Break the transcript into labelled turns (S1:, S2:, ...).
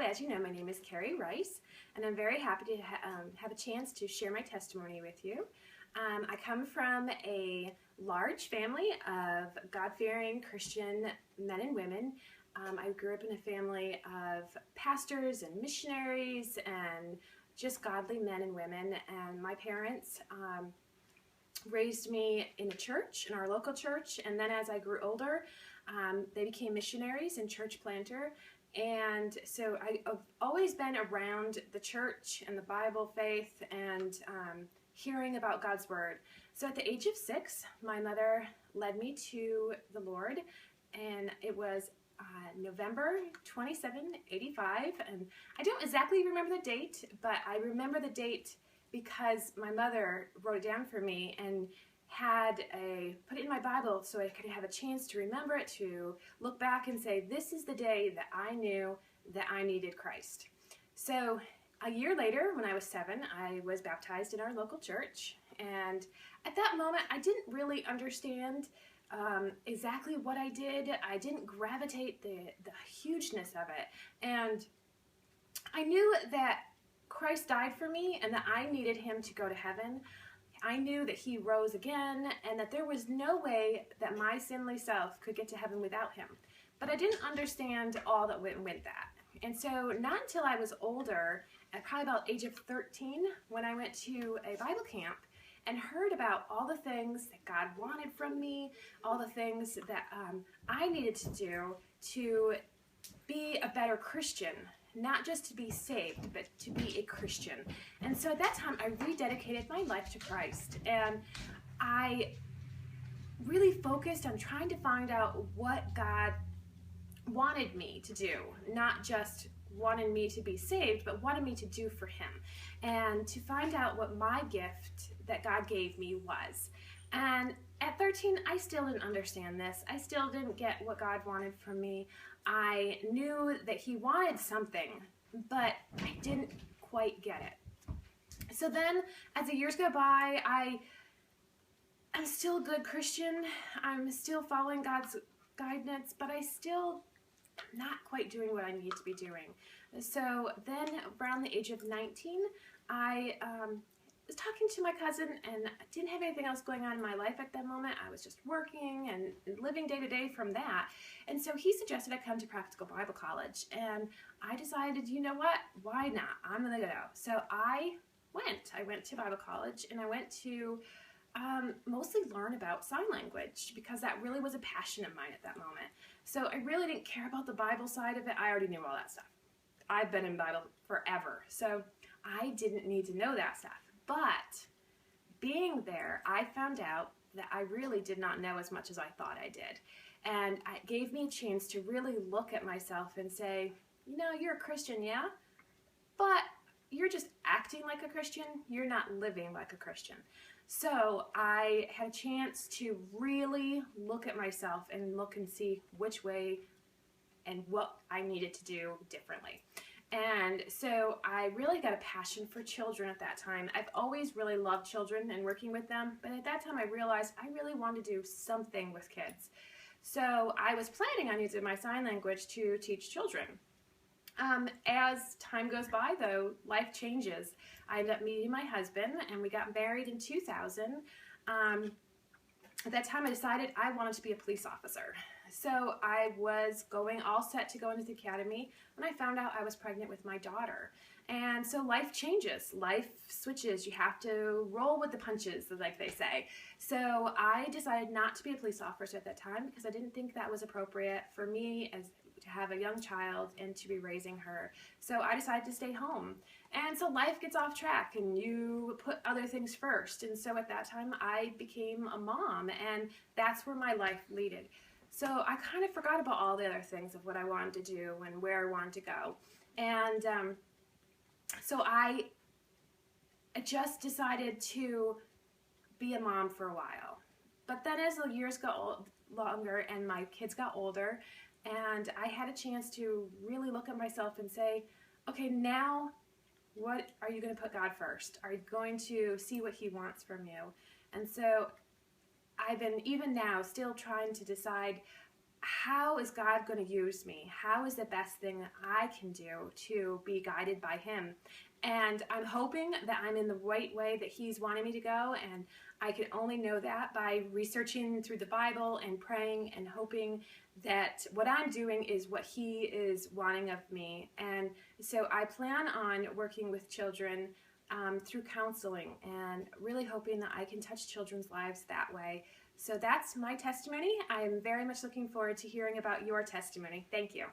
S1: as you know, my name is Carrie Rice, and I'm very happy to have a chance to share my testimony with you. I come from a large family of God-fearing Christian men and women. I grew up in a family of pastors and missionaries and just godly men and women, and my parents raised me in a church, in our local church, and then as I grew older, they became missionaries and church planter. And so I've always been around the church and the Bible faith and hearing about God's Word. So at the age of 6, my mother led me to the Lord, and it was November 27, 85, and I don't exactly remember the date, but I remember the date because my mother wrote it down for me and put it in my Bible so I could have a chance to remember it, to look back and say, this is the day that I knew that I needed Christ. So a year later, when I was 7, I was baptized in our local church, and at that moment I didn't really understand exactly what I did. I didn't gravitate the hugeness of it, and I knew that Christ died for me and that I needed him to go to heaven. I knew that he rose again and that there was no way that my sinly self could get to heaven without him. But I didn't understand all that went with that. And so not until I was older, at probably about age of 13, when I went to a Bible camp and heard about all the things that God wanted from me, all the things that I needed to do to be a better Christian. Not just to be saved, but to be a Christian. And so at that time, I rededicated my life to Christ. And I really focused on trying to find out what God wanted me to do. Not just wanted me to be saved, but wanted me to do for him. And to find out what my gift that God gave me was. And at 13, I still didn't understand this. I still didn't get what God wanted from me. I knew that he wanted something, but I didn't quite get it. So then, as the years go by, I'm still a good Christian. I'm still following God's guidance, but I still am not quite doing what I need to be doing. So then, around the age of 19, I was talking to my cousin, and I didn't have anything else going on in my life at that moment. I was just working and living day to day from that. And so he suggested I come to Practical Bible College. And I decided, you know what? Why not? I'm going to go. So I went. I went to Bible College, and I went to mostly learn about sign language because that really was a passion of mine at that moment. So I really didn't care about the Bible side of it. I already knew all that stuff. I've been in Bible forever. So I didn't need to know that stuff. But being there, I found out that I really did not know as much as I thought I did. And it gave me a chance to really look at myself and say, you know, you're a Christian, yeah? But you're just acting like a Christian. You're not living like a Christian. So I had a chance to really look at myself and look and see which way and what I needed to do differently. And so I really got a passion for children at that time. I've always really loved children and working with them, but at that time I realized I really wanted to do something with kids. So I was planning on using my sign language to teach children. As time goes by, though, life changes. I ended up meeting my husband, and we got married in 2000. At that time I decided I wanted to be a police officer. So I was going all set to go into the academy when I found out I was pregnant with my daughter. And so life changes, life switches. You have to roll with the punches, like they say. So I decided not to be a police officer at that time because I didn't think that was appropriate for me to have a young child and to be raising her. So I decided to stay home. And so life gets off track and you put other things first. And so at that time I became a mom, and that's where my life leaded. So I kind of forgot about all the other things of what I wanted to do and where I wanted to go. And so I just decided to be a mom for a while. But then as the years got longer and my kids got older, and I had a chance to really look at myself and say, okay, now what are you going to put God first? Are you going to see what he wants from you? And so I've been, even now, still trying to decide how is God going to use me? How is the best thing I can do to be guided by Him? And I'm hoping that I'm in the right way that He's wanting me to go, and I can only know that by researching through the Bible and praying and hoping that what I'm doing is what He is wanting of me. And so I plan on working with children through counseling and really hoping that I can touch children's lives that way. So that's my testimony. I'm very much looking forward to hearing about your testimony. Thank you.